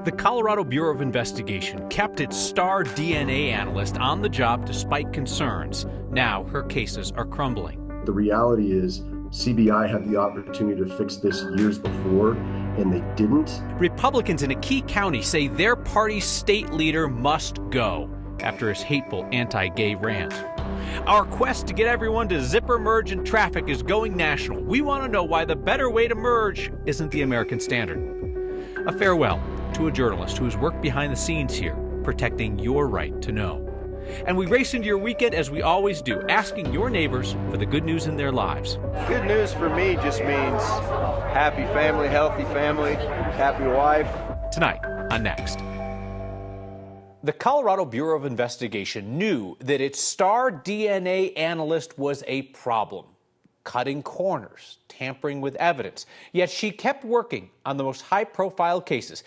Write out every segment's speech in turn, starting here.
The Colorado Bureau of Investigation kept its star DNA analyst on the job despite concerns. Now her cases are crumbling. The reality is CBI had the opportunity to fix this years before, and they didn't. Republicans in a key county say their party's state leader must go after his hateful anti-gay rant. Our quest to get everyone to zipper merge in traffic is going national. We want to know why the better way to merge isn't the American standard. A farewell to a journalist who has worked behind the scenes here, protecting your right to know. And we race into your weekend as we always do, asking your neighbors for the good news in their lives. Good news for me just means happy family, healthy family, happy wife. Tonight on Next. The Colorado Bureau of Investigation knew that its star DNA analyst was a problem, cutting corners, tampering with evidence. Yet she kept working on the most high-profile cases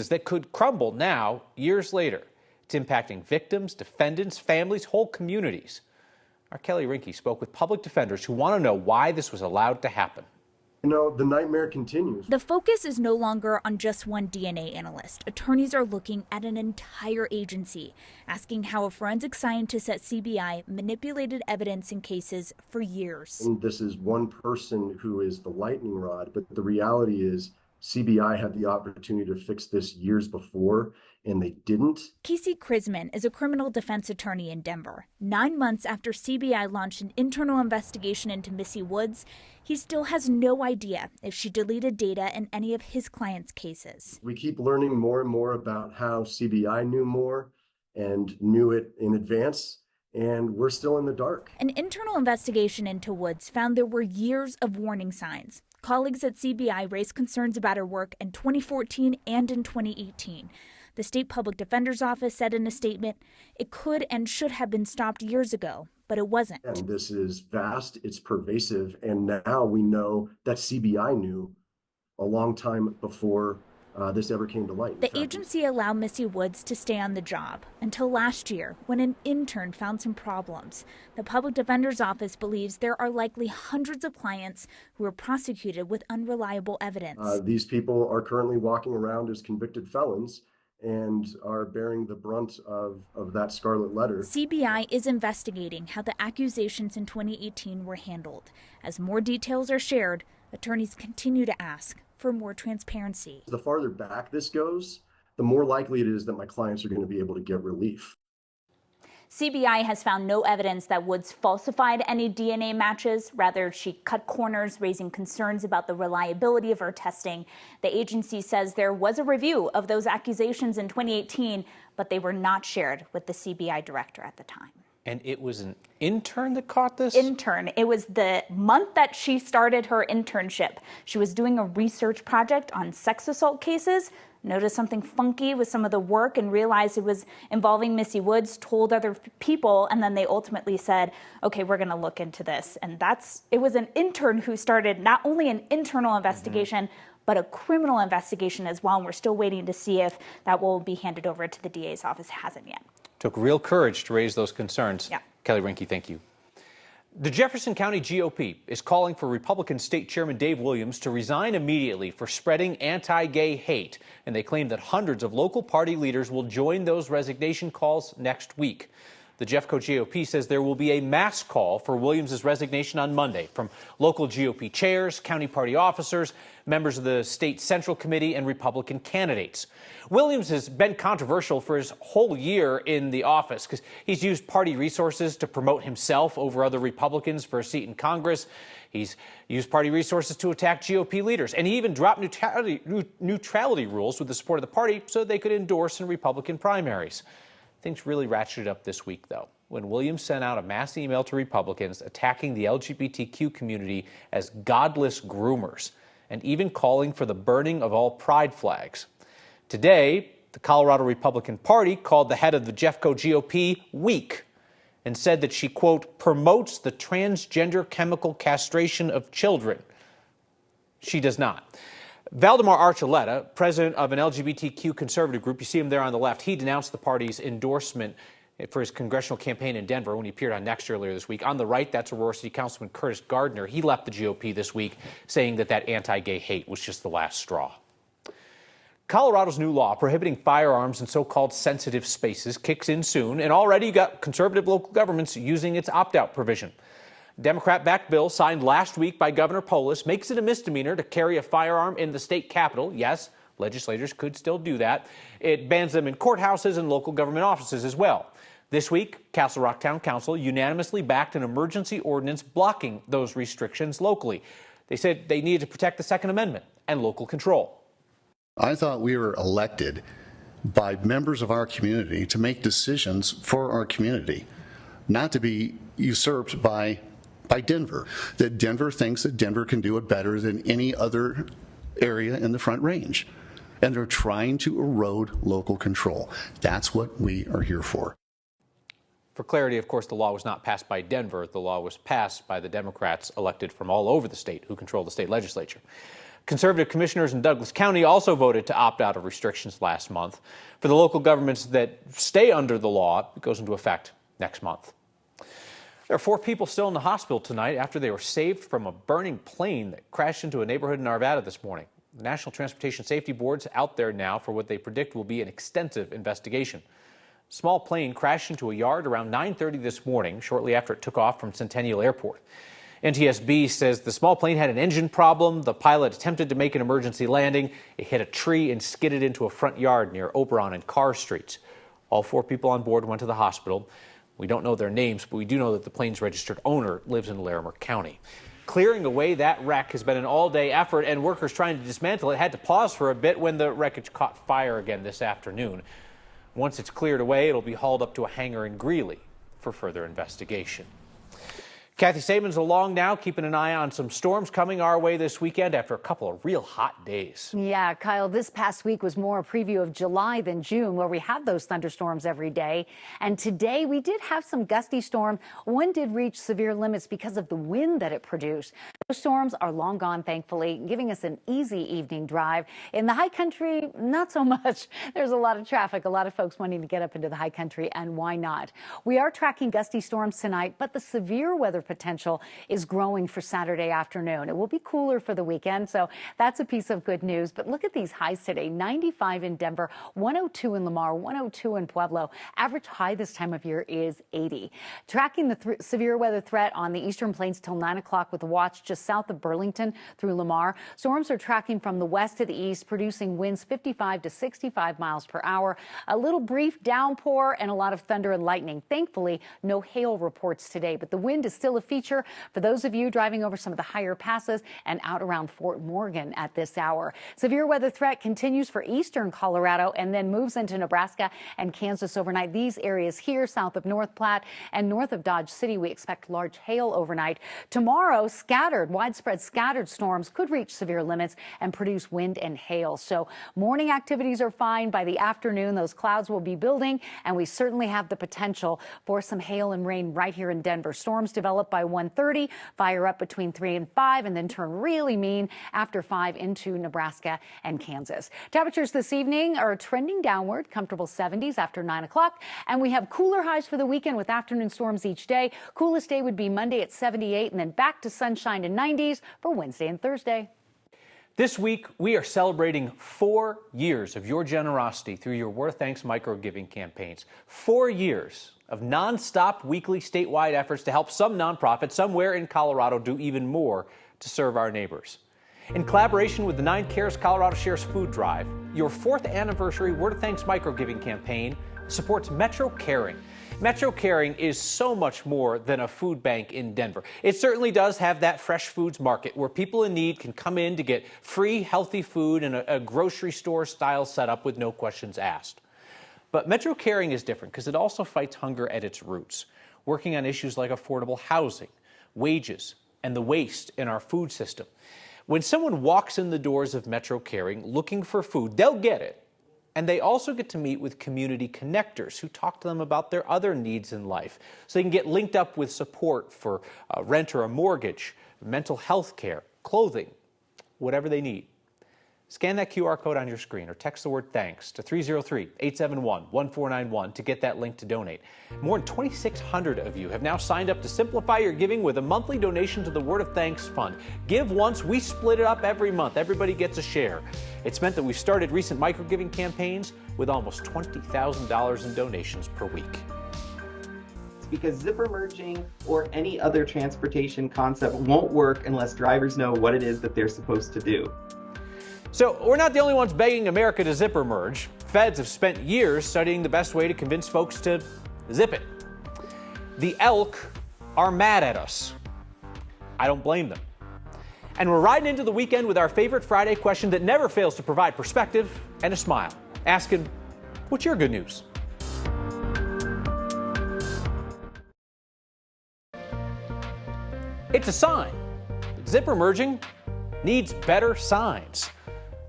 that could crumble now, years later. It's impacting victims, defendants, families, whole communities. Our Kelly Rinke spoke with public defenders who want to know why this was allowed to happen. You know, the nightmare continues. The focus is no longer on just one DNA analyst. Attorneys are looking at an entire agency, asking how a forensic scientist at CBI manipulated evidence in cases for years. And this is one person who is the lightning rod, but the reality is CBI had the opportunity to fix this years before, and they didn't. Casey Krisman is a criminal defense attorney in Denver. 9 months after CBI launched an internal investigation into Missy Woods, he still has no idea if she deleted data in any of his clients' cases. We keep learning more and more about how CBI knew more and knew it in advance, and we're still in the dark. An internal investigation into Woods found there were years of warning signs. Colleagues at CBI raised concerns about her work in 2014 and in 2018. The state public defender's office said in a statement, it could and should have been stopped years ago, but it wasn't. And this is vast, it's pervasive, and now we know that CBI knew a long time before this ever came to light. The agency allowed Missy Woods to stay on the job until last year when an intern found some problems. The public defender's office believes there are likely hundreds of clients who were prosecuted with unreliable evidence. These people are currently walking around as convicted felons and are bearing the brunt of that scarlet letter. CBI is investigating how the accusations in 2018 were handled. As more details are shared, attorneys continue to ask for more transparency. The farther back this goes, the more likely it is that my clients are going to be able to get relief. CBI has found no evidence that Woods falsified any DNA matches. Rather, she cut corners, raising concerns about the reliability of her testing. The agency says there was a review of those accusations in 2018, but they were not shared with the CBI director at the time. And it was an intern that caught this? Intern. It was the month that she started her internship. She was doing a research project on sex assault cases, noticed something funky with some of the work and realized it was involving Missy Woods, told other people, and then they ultimately said, okay, we're going to look into this. And it was an intern who started not only an internal investigation, but a criminal investigation as well. And we're still waiting to see if that will be handed over to the DA's office. It hasn't yet. Took real courage to raise those concerns. Yeah. Kelly Rinke, thank you. The Jefferson County GOP is calling for Republican State Chairman Dave Williams to resign immediately for spreading anti-gay hate. And they claim that hundreds of local party leaders will join those resignation calls next week. The Jeffco GOP says there will be a mass call for Williams' resignation on Monday from local GOP chairs, county party officers, members of the state central committee, and Republican candidates. Williams has been controversial for his whole year in the office because he's used party resources to promote himself over other Republicans for a seat in Congress. He's used party resources to attack GOP leaders, and he even dropped neutrality rules with the support of the party so they could endorse in Republican primaries. Things really ratcheted up this week, though, when Williams sent out a mass email to Republicans attacking the LGBTQ community as godless groomers and even calling for the burning of all pride flags. Today, the Colorado Republican Party called the head of the Jeffco GOP weak and said that she, quote, promotes the transgender chemical castration of children. She does not. Valdemar Archuleta, president of an LGBTQ conservative group, you see him there on the left, he denounced the party's endorsement for his congressional campaign in Denver when he appeared on Next earlier this week. On the right, that's Aurora City Councilman Curtis Gardner. He left the GOP this week saying that anti-gay hate was just the last straw. Colorado's new law prohibiting firearms in so-called sensitive spaces kicks in soon, and already you got conservative local governments using its opt-out provision. Democrat-backed bill signed last week by Governor Polis makes it a misdemeanor to carry a firearm in the state capitol. Yes, legislators could still do that. It bans them in courthouses and local government offices as well. This week, Castle Rock Town Council unanimously backed an emergency ordinance blocking those restrictions locally. They said they needed to protect the Second Amendment and local control. I thought we were elected by members of our community to make decisions for our community, not to be usurped by Denver. That Denver thinks that Denver can do it better than any other area in the Front Range. And they're trying to erode local control. That's what we are here for. For clarity, of course, the law was not passed by Denver. The law was passed by the Democrats elected from all over the state who control the state legislature. Conservative commissioners in Douglas County also voted to opt out of restrictions last month. For the local governments that stay under the law, it goes into effect next month. There are 4 people still in the hospital tonight after they were saved from a burning plane that crashed into a neighborhood in Arvada this morning. The National Transportation Safety Board's out there now for what they predict will be an extensive investigation. A small plane crashed into a yard around 9:30 this morning, shortly after it took off from Centennial Airport. NTSB says the small plane had an engine problem. The pilot attempted to make an emergency landing. It hit a tree and skidded into a front yard near Oberon and Carr Streets. All 4 people on board went to the hospital. We don't know their names, but we do know that the plane's registered owner lives in Larimer County. Clearing away that wreck has been an all-day effort, and workers trying to dismantle it had to pause for a bit when the wreckage caught fire again this afternoon. Once it's cleared away, it'll be hauled up to a hangar in Greeley for further investigation. Kathy Saban's along now, keeping an eye on some storms coming our way this weekend after a couple of real hot days. Yeah, Kyle, this past week was more a preview of July than June, where we had those thunderstorms every day. And today we did have some gusty storms. One did reach severe limits because of the wind that it produced. Those storms are long gone, thankfully, giving us an easy evening drive. In the high country, not so much. There's a lot of traffic, a lot of folks wanting to get up into the high country, and why not? We are tracking gusty storms tonight, but the severe weather potential is growing for Saturday afternoon. It will be cooler for the weekend, so that's a piece of good news. But look at these highs today. 95 in Denver, 102 in Lamar, 102 in Pueblo. Average high this time of year is 80. Tracking the severe weather threat on the eastern plains till 9 o'clock with a watch just south of Burlington through Lamar. Storms are tracking from the west to the east, producing winds 55 to 65 miles per hour. A little brief downpour and a lot of thunder and lightning. Thankfully, no hail reports today, but the wind is still a feature for those of you driving over some of the higher passes and out around Fort Morgan at this hour. Severe weather threat continues for eastern Colorado and then moves into Nebraska and Kansas overnight. These areas here south of North Platte and north of Dodge City, we expect large hail overnight. Tomorrow, widespread scattered storms could reach severe limits and produce wind and hail. So morning activities are fine. By the afternoon, those clouds will be building, and we certainly have the potential for some hail and rain right here in Denver. Storms develop by 1:30, fire up between 3 and 5, and then turn really mean after 5 into Nebraska and Kansas. Temperatures this evening are trending downward, comfortable 70s after 9 o'clock, and we have cooler highs for the weekend with afternoon storms each day. Coolest day would be Monday at 78, and then back to sunshine and 90s for Wednesday and Thursday. This week, we are celebrating 4 years of your generosity through your Worth Thanks micro-giving campaigns. 4 years of nonstop weekly statewide efforts to help some nonprofits somewhere in Colorado do even more to serve our neighbors. In collaboration with the 9 Cares Colorado Shares Food Drive, your 4th anniversary Worth Thanks micro-giving campaign supports Metro Caring. Metro Caring is so much more than a food bank in Denver. It certainly does have that fresh foods market where people in need can come in to get free, healthy food in a grocery store style setup with no questions asked. But Metro Caring is different because it also fights hunger at its roots, working on issues like affordable housing, wages, and the waste in our food system. When someone walks in the doors of Metro Caring looking for food, they'll get it. And they also get to meet with community connectors who talk to them about their other needs in life, so they can get linked up with support for rent or a mortgage, mental health care, clothing, whatever they need. Scan that QR code on your screen or text the word thanks to 303-871-1491 to get that link to donate. More than 2,600 of you have now signed up to simplify your giving with a monthly donation to the Word of Thanks Fund. Give once, we split it up every month. Everybody gets a share. It's meant that we've started recent micro-giving campaigns with almost $20,000 in donations per week. Because zipper merging or any other transportation concept won't work unless drivers know what it is that they're supposed to do. So we're not the only ones begging America to zipper merge. Feds have spent years studying the best way to convince folks to zip it. The elk are mad at us. I don't blame them. And we're riding into the weekend with our favorite Friday question that never fails to provide perspective and a smile. Asking, what's your good news? It's a sign. Zipper merging needs better signs.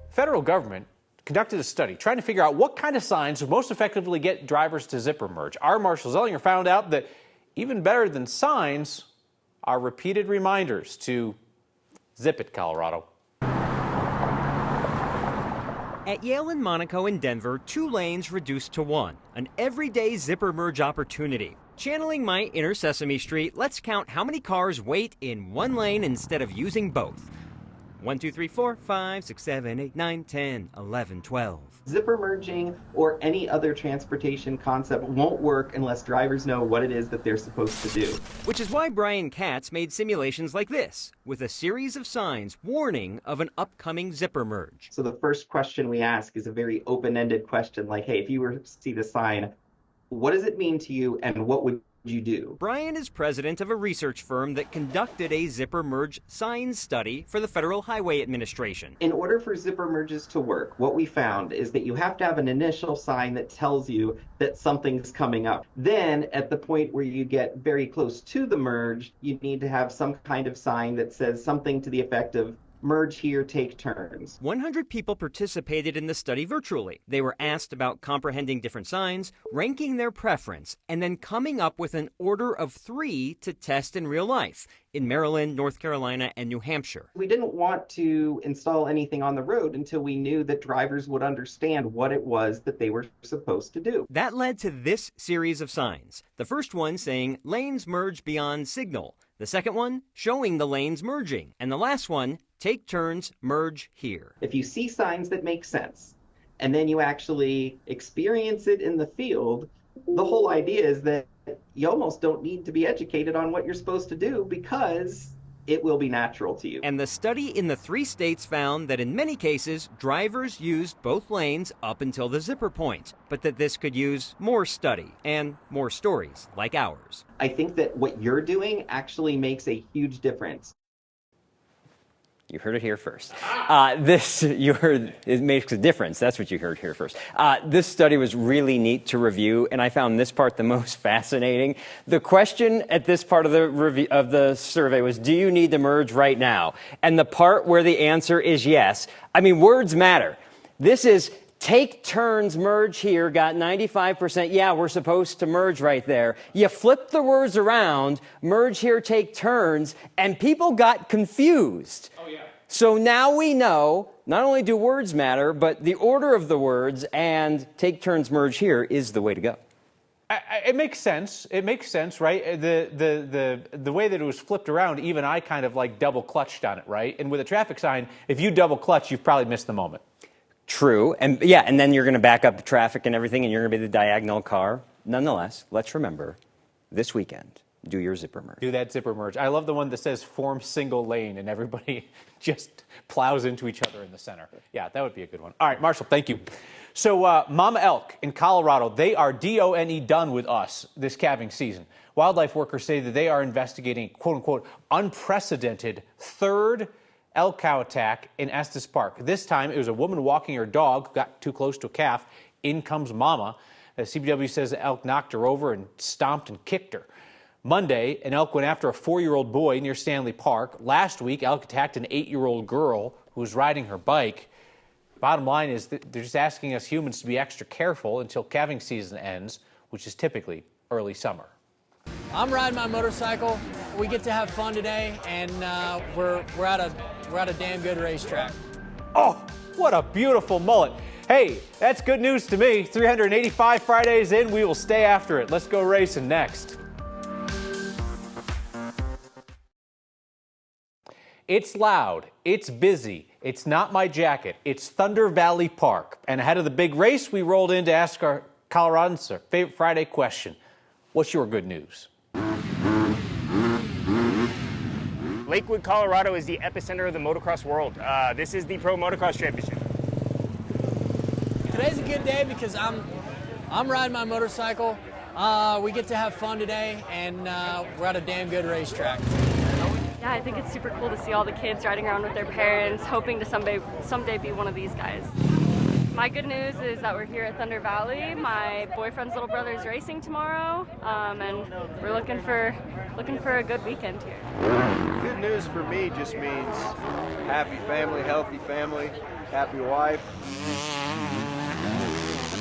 Federal government conducted a study trying to figure out what kind of signs would most effectively get drivers to zipper merge. Our Marshall Zellinger found out that even better than signs are repeated reminders to zip it, Colorado. At Yale and Monaco in Denver, 2 lanes reduced to 1, an everyday zipper merge opportunity. Channeling my inner Sesame Street, let's count how many cars wait in 1 lane instead of using both. 1, 2, 3, 4, 5, 6, 7, 8, 9, 10, 11, 12. Zipper merging or any other transportation concept won't work unless drivers know what it is that they're supposed to do. Which is why Brian Katz made simulations like this, with a series of signs warning of an upcoming zipper merge. So the first question we ask is a very open-ended question like, hey, if you were to see the sign, what does it mean to you and what would you do? Brian is president of a research firm that conducted a zipper merge signs study for the Federal Highway Administration. In order for zipper merges to work, what we found is that you have to have an initial sign that tells you that something's coming up. Then, at the point where you get very close to the merge, you need to have some kind of sign that says something to the effect of, merge here, take turns. 100 people participated in the study virtually. They were asked about comprehending different signs, ranking their preference, and then coming up with an order of 3 to test in real life in Maryland, North Carolina, and New Hampshire. We didn't want to install anything on the road until we knew that drivers would understand what it was that they were supposed to do. That led to this series of signs. The first one saying lanes merge beyond signal. The second one showing the lanes merging. And the last one, take turns, merge here. If you see signs that make sense, and then you actually experience it in the field, the whole idea is that you almost don't need to be educated on what you're supposed to do because it will be natural to you. And the study in the 3 states found that in many cases, drivers used both lanes up until the zipper point, but that this could use more study and more stories like ours. I think that what you're doing actually makes a huge difference. You heard it here first. It makes a difference. That's what you heard here first. This study was really neat to review, and I found this part the most fascinating. The question at this part of the review of the survey was, do you need to merge right now? And the part where the answer is yes. I mean, words matter. This is take turns, merge here, got 95%. Yeah, we're supposed to merge right there. You flip the words around, merge here, take turns, and people got confused. Oh, yeah. So now we know, not only do words matter, but the order of the words and take turns, merge here is the way to go. It makes sense. It makes sense, right? The way that it was flipped around, even I kind of like double clutched on it, right? And with a traffic sign, if you double clutch, you've probably missed the moment. True. And yeah, and then you're going to back up the traffic and everything, and you're going to be the diagonal car. Nonetheless, let's remember, this weekend, do your zipper merge. Do that zipper merge. I love the one that says form single lane, and everybody just plows into each other in the center. Yeah, that would be a good one. All right, Marshall, thank you. So Mama Elk in Colorado, they are done with us this calving season. Wildlife workers say that they are investigating, quote unquote, unprecedented third elk cow attack in Estes Park. This time, it was a woman walking her dog, got too close to a calf. In comes Mama. The CBW says the elk knocked her over and stomped and kicked her. Monday, an elk went after a 4-year-old boy near Stanley Park. Last week, elk attacked an 8-year-old girl who was riding her bike. Bottom line is that they're just asking us humans to be extra careful until calving season ends, which is typically early summer. I'm riding my motorcycle. We get to have fun today, and we're at a damn good racetrack. Oh, What a beautiful mullet. Hey, that's good news to me. 385 Fridays in, we will stay after it. Let's go racing next. It's loud, it's busy, it's not my jacket, it's Thunder Valley Park. And ahead of the big race, we rolled in to ask our Coloradans their favorite Friday question. What's your good news? Lakewood, Colorado is the epicenter of the motocross world. This is the Pro Motocross Championship. Today's a good day because I'm riding my motorcycle. We get to have fun today, and we're at a damn good racetrack. Yeah, I think it's super cool to see all the kids riding around with their parents, hoping to someday be one of these guys. My good news is that we're here at Thunder Valley. My boyfriend's little brother is racing tomorrow, and we're looking for a good weekend here. Good news for me just means happy family, healthy family, happy wife.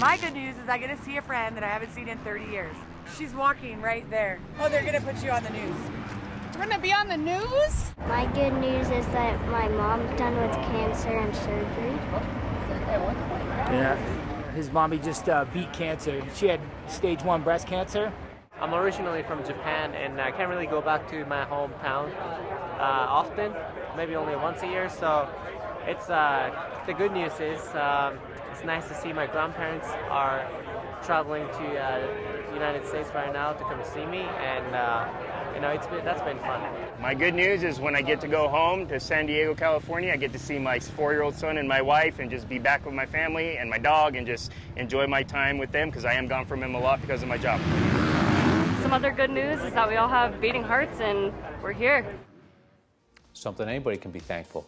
My good news is I get to see a friend that I haven't seen in 30 years. She's walking right there. Oh, they're gonna put you on the news. We're gonna be on the news? My good news is that my mom's done with cancer and surgery. Yeah, his mommy just beat cancer. She had stage 1 breast cancer. I'm originally from Japan, and I can't really go back to my hometown often, maybe only once a year. So it's the good news is it's nice to see my grandparents are traveling to the United States right now to come see me, and that's been fun. My good news is when I get to go home to San Diego, California, I get to see my 4-year-old son and my wife and just be back with my family and my dog and just enjoy my time with them because I am gone from him a lot because of my job. Some other good news is that we all have beating hearts and we're here. Something anybody can be thankful.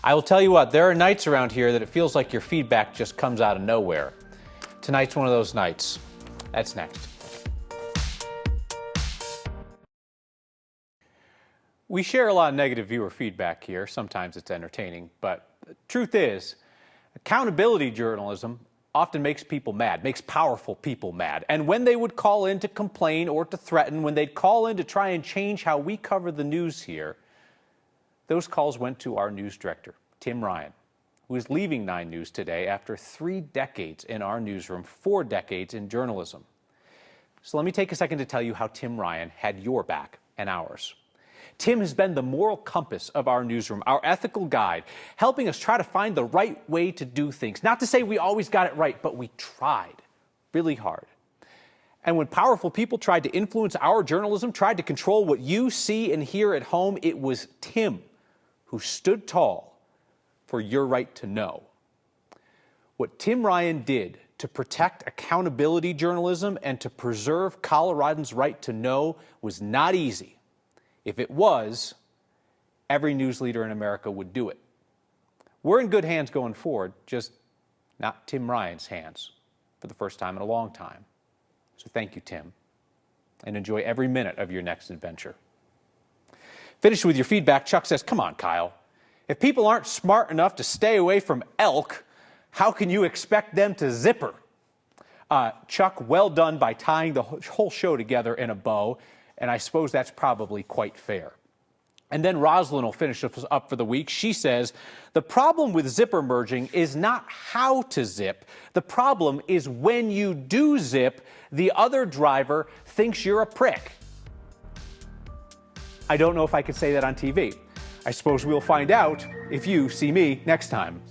I will tell you what, there are nights around here that it feels like your feedback just comes out of nowhere. Tonight's one of those nights. That's next. We share a lot of negative viewer feedback here. Sometimes it's entertaining, but the truth is, accountability journalism often makes people mad, makes powerful people mad. And when they would call in to complain or to threaten, when they'd call in to try and change how we cover the news here, those calls went to our news director, Tim Ryan, who is leaving 9 News today after 3 decades in our newsroom, 4 decades in journalism. So let me take a second to tell you how Tim Ryan had your back and ours. Tim has been the moral compass of our newsroom, our ethical guide, helping us try to find the right way to do things. Not to say we always got it right, but we tried really hard. And when powerful people tried to influence our journalism, tried to control what you see and hear at home, it was Tim who stood tall for your right to know. What Tim Ryan did to protect accountability journalism and to preserve Coloradans' right to know was not easy. If it was, every news leader in America would do it. We're in good hands going forward, just not Tim Ryan's hands for the first time in a long time. So thank you, Tim, and enjoy every minute of your next adventure. Finished with your feedback, Chuck says, come on, Kyle. If people aren't smart enough to stay away from elk, how can you expect them to zipper? Chuck, well done by tying the whole show together in a bow, and I suppose that's probably quite fair. And then Rosalind will finish us up for the week. She says, the problem with zipper merging is not how to zip. The problem is when you do zip, the other driver thinks you're a prick. I don't know if I could say that on TV. I suppose we'll find out if you see me next time.